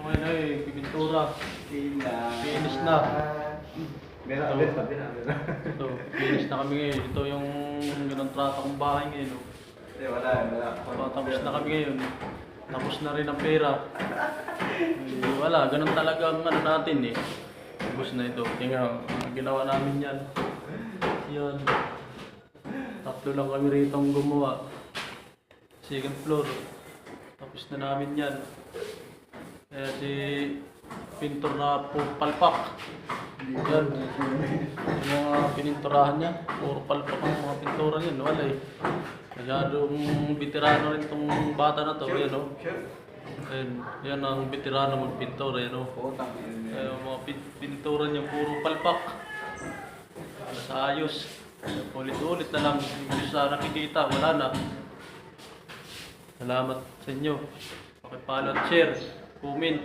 Okay na eh, pipintura. Finish na. Meron. Ito, finish na kami ngayon. Ito yung ganun trata kong bahay ngayon. Oh. Wala. Tapos na kami ngayon. Tapos na rin ang pera. Wala, ganun talaga ang ano natin eh. Tapos na ito. Tingnan, ginawa namin yan. Yan. Tatlo lang kami rito ang gumawa. Second floor. Tapos na namin yan. Kaya si pintor na palpak. Yan. Yung mga pininturahan niya. Puro palpak ang mga pintura niyan. Wala eh. Masyadong veterano rin itong bata na to. Yan o. Yan ang veterano magpintor. Yan o. Yung mga pintura niya puro palpak. Sa ayos. Ulit-ulit na lang. Yung sa nakikita. Wala na. Salamat sa inyo. Pakipalo at share. Comment.